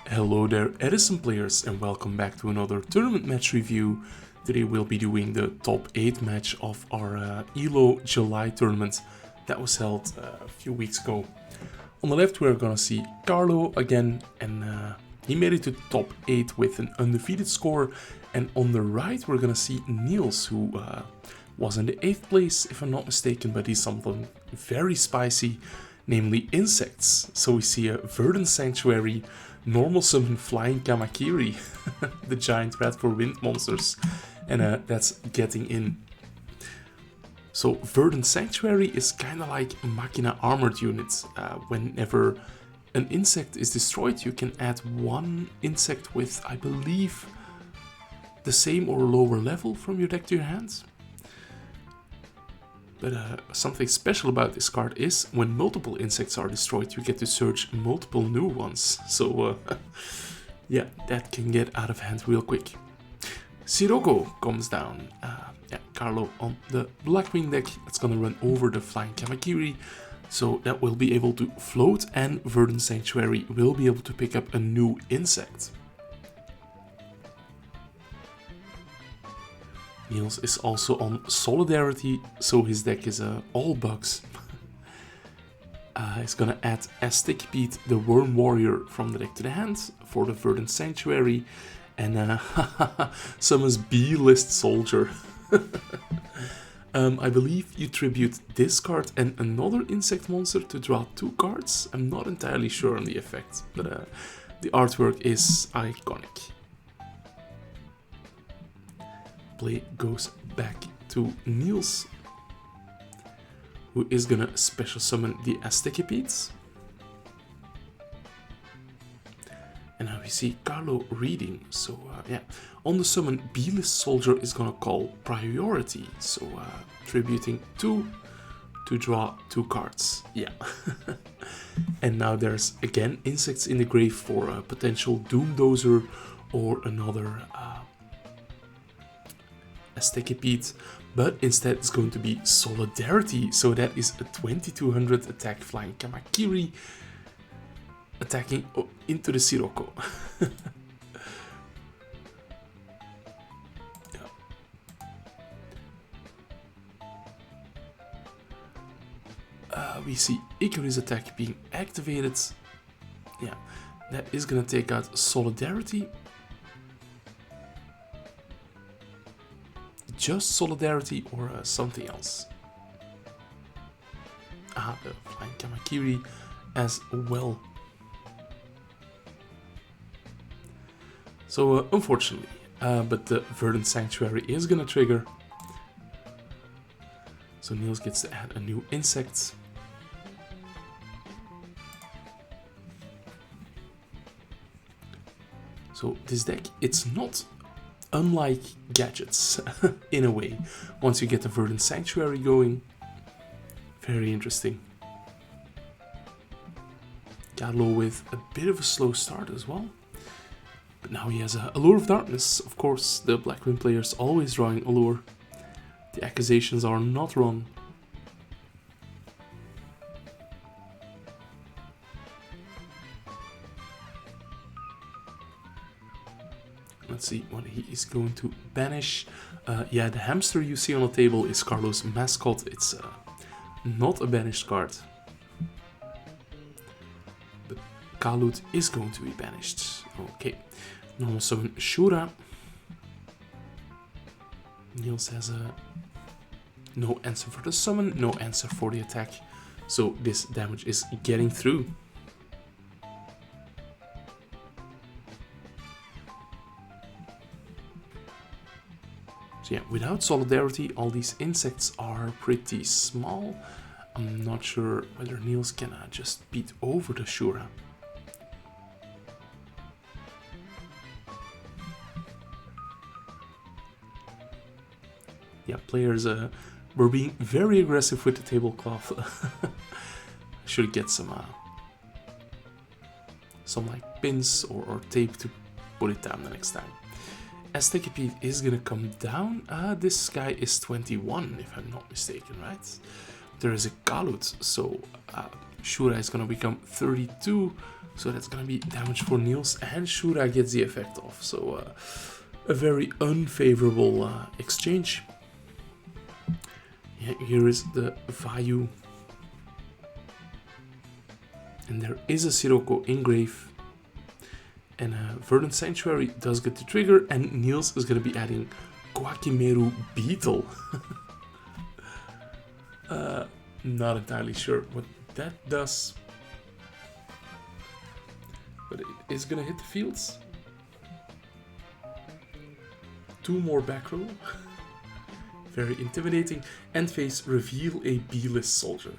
Hello there Edison players and welcome back to another tournament match review. Today we'll be doing the top 8 match of our ELLO July tournament that was held a few weeks ago. On the left we're gonna see Carlo again, and he made it to top 8 with an undefeated score, and on the right we're gonna see Niels, who was in the 8th place if I'm not mistaken, but he's something very spicy, namely insects. So we see a Verdant Sanctuary, normal summon Flying Kamakiri, the giant rat for wind monsters, and that's getting in. So Verdant Sanctuary is kind of like Machina armored units. Whenever an insect is destroyed, you can add one insect with, I believe, the same or lower level from your deck to your hands. But something special about this card is when multiple insects are destroyed, you get to search multiple new ones. So yeah, that can get out of hand real quick. Sirocco comes down. Carlo on the Blackwing deck. It's gonna run over the Flying Kamakiri, so that will be able to float, and Verdant Sanctuary will be able to pick up a new insect. Niels is also on Solidarity, so his deck is all bugs. He's gonna add Aztec Pete, the Worm Warrior, from the deck to the hand for the Verdant Sanctuary, and summons B-list Soldier. I believe you tribute this card and another insect monster to draw 2 cards. I'm not entirely sure on the effect, but the artwork is iconic. Play goes back to Niels, who is gonna special summon the Aztecapedes. And now we see Carlo reading. So yeah, on the summon, B-list Soldier is gonna call Priority, so tributing 2 to draw 2 cards. Yeah. And now there's again insects in the grave for a potential Doomdozer or another Aztecapede, but instead it's going to be Solidarity, so that is a 2200 attack Flying Kamakiri attacking into the Sirocco. We see Icarus attack being activated. Yeah, that is gonna take out Solidarity. Just Solidarity or something else? The Flying Kamakiri as well. So unfortunately, but the Verdant Sanctuary is gonna trigger. So Niels gets to add a new insect. So this deck, it's not unlike Gadgets in a way. Once you get the Verdant Sanctuary going, very interesting. Carlo with a bit of a slow start as well. But now he has a Allure of Darkness. Of course, the Blackwing players always drawing Allure. The accusations are not wrong. Let's see what he is going to banish. Yeah, the hamster you see on the table is Carlo's mascot. It's not a banished card. But Kalut is going to be banished. Okay, normal summon Shura. Niels has no answer for the summon, no answer for the attack. So this damage is getting through. So yeah, without Solidarity, all these insects are pretty small. I'm not sure whether Niels can just beat over the Shura. Yeah, players were being very aggressive with the tablecloth. Should get some like pins or tape to put it down the next time. Aztecapede is gonna come down. This guy is 21, if I'm not mistaken, right? There is a Kalut, so Shura is gonna become 32, so that's gonna be damage for Niels, and Shura gets the effect off. So a very unfavorable exchange. Yeah, here is the Vayu. And there is a Sirocco engrave. And Verdant Sanctuary does get the trigger, and Niels is going to be adding Quakimeru Beetle. Not entirely sure what that does. But it is going to hit the fields. 2 more back row. Very intimidating. End phase, reveal a B-list soldier.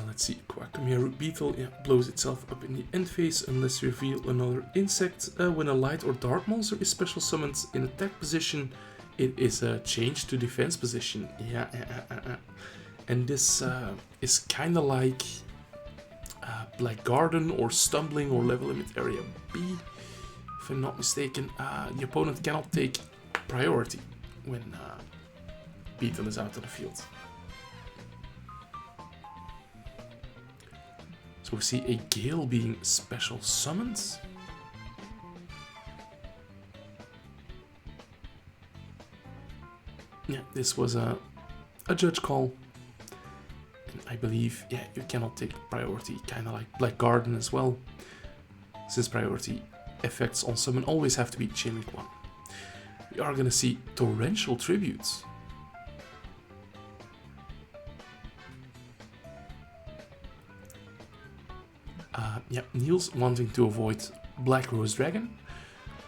Let's see, Quakimeru Beetle blows itself up in the end phase unless you reveal another insect. When a light or dark monster is special summoned in attack position, it is changed to defense position. And this is kind of like Black Garden or Stumbling or Level Limit Area B. If I'm not mistaken, the opponent cannot take priority when Beetle is out of the field. So we see a Gale being special summoned. Yeah, this was a judge call. And I believe, yeah, you cannot take priority, kind of like Black Garden as well. Since priority effects on summon always have to be Chain Link 1. We are going to see Torrential Tributes. Yeah, Niels wanting to avoid Black Rose Dragon,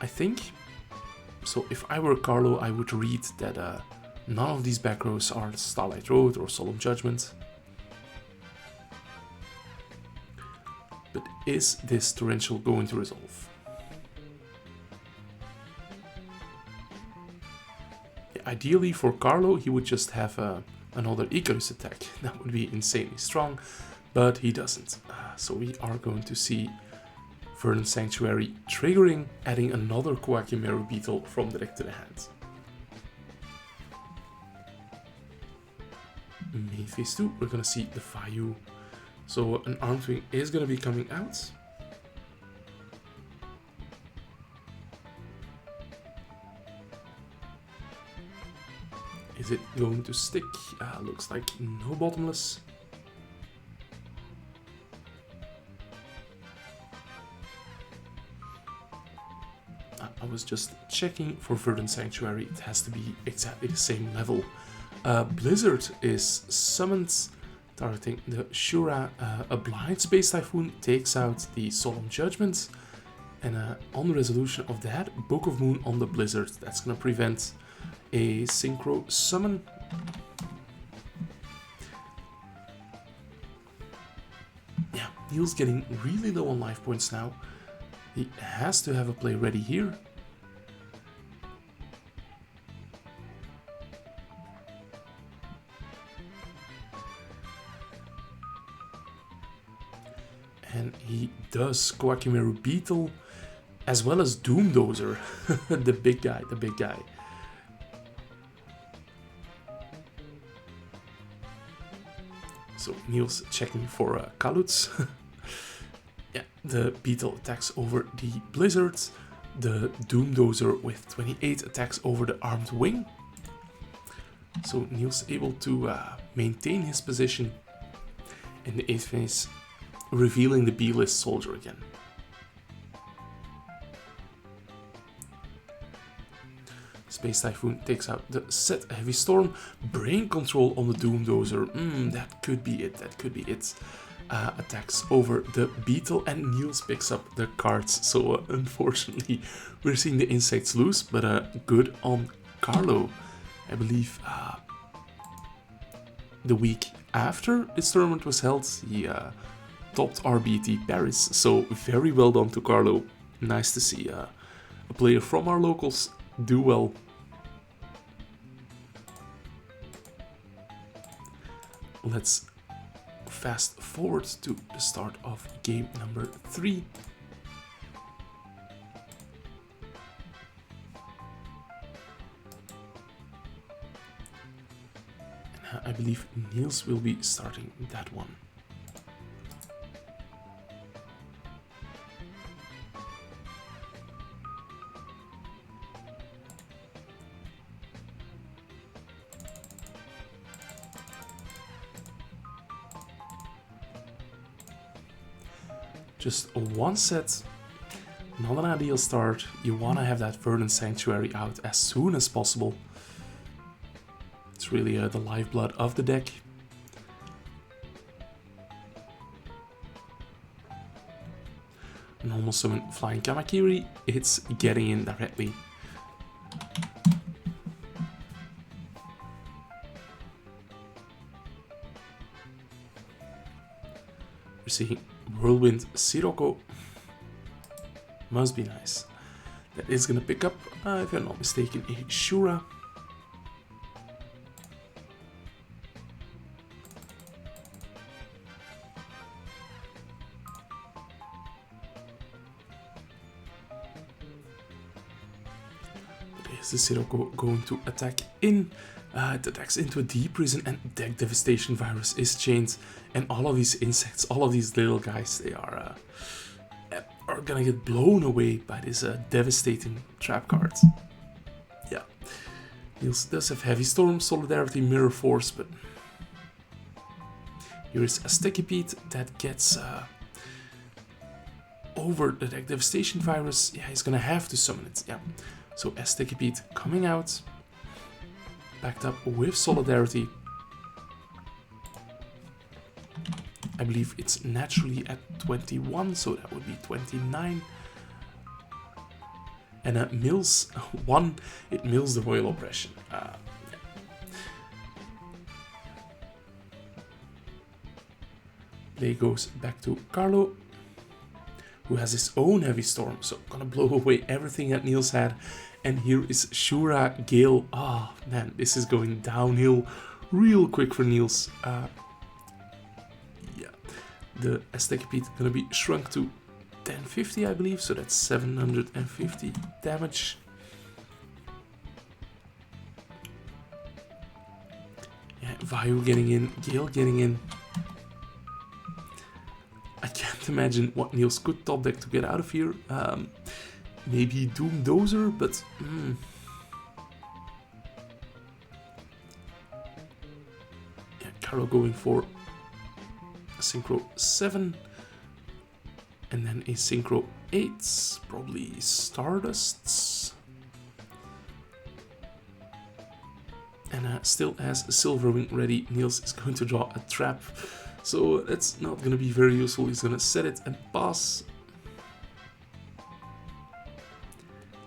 I think. So if I were Carlo, I would read that none of these back rows are Starlight Road or Solemn Judgment. But is this Torrential going to resolve? Yeah, ideally for Carlo, he would just have another Icarus attack. That would be insanely strong, but he doesn't. So we are going to see Verdant Sanctuary triggering, adding another Quakimeru Beetle from the deck to the hand. Main phase 2, we're going to see the Vayu. So an Armed Wing is going to be coming out. Is it going to stick? Looks like no Bottomless. I was just checking for Verdant Sanctuary, it has to be exactly the same level. Blizzard is summoned, targeting the Shura. A Blind Space Typhoon takes out the Solemn Judgment, and on the resolution of that, Book of Moon on the Blizzard. That's going to prevent a Synchro Summon. Yeah, Niels getting really low on life points now. He has to have a play ready here. And he does Quakimeru Beetle as well as Doomdozer. the big guy. So Niels checking for Kaluts. Yeah, the Beetle attacks over the Blizzard. The Doomdozer with 28 attacks over the Armed Wing. So Niels able to maintain his position in the 8th phase, revealing the B-list soldier again. Space Typhoon takes out the Set Heavy Storm. Brain Control on the Doomdozer. That could be it. Attacks over the Beetle, and Niels picks up the cards. So unfortunately, we're seeing the insects lose, but good on Carlo. I believe the week after this tournament was held, he topped RBT Paris. So very well done to Carlo. Nice to see a player from our locals do well. Let's fast forward to the start of game number 3. I believe Niels will be starting that one. Just one set, not an ideal start. You want to have that Verdant Sanctuary out as soon as possible. It's really the lifeblood of the deck. Normal summon Flying Kamakiri, it's getting in directly. We're seeing Whirlwind Sirocco. Must be nice. That is gonna pick up, if I'm not mistaken, a Shura. Is the Sirocco going to attack in? It attacks into a deep prison, and Deck Devastation Virus is chained. And all of these insects, all of these little guys, they are gonna get blown away by this devastating trap card. Yeah, Niels does have Heavy Storm, Solidarity, Mirror Force, but here is a Sticky Pete that gets over the Deck Devastation Virus. Yeah, he's gonna have to summon it. Yeah. So Sticky Pete coming out, backed up with Solidarity. I believe it's naturally at 21, so that would be 29. And mills one, it mills the Royal Oppression. Yeah. Play goes back to Carlo, who has his own Heavy Storm, so gonna blow away everything that Niels had. And here is Shura Gale. Oh man, this is going downhill real quick for Niels. Yeah, the Aztec Pete gonna be shrunk to 1050, I believe, so that's 750 damage. Yeah, Vayu getting in, Gale getting in. I can't imagine what Niels could top deck to get out of here. Maybe Doom Dozer, but yeah, Carlo going for a Synchro 7 and then a Synchro 8, probably Stardusts. And still has Silverwing ready. Niels is going to draw a trap, so that's not going to be very useful. He's going to set it and pass.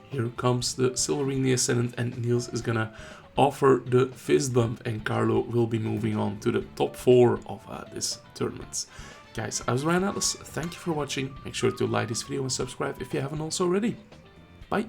Here comes the Silverwing the Ascendant, and Niels is gonna offer the fist bump, and Carlo will be moving on to the top 4 of this tournament. Guys, I was Ryan Atlas, thank you for watching. Make sure to like this video and subscribe if you haven't also already. Bye!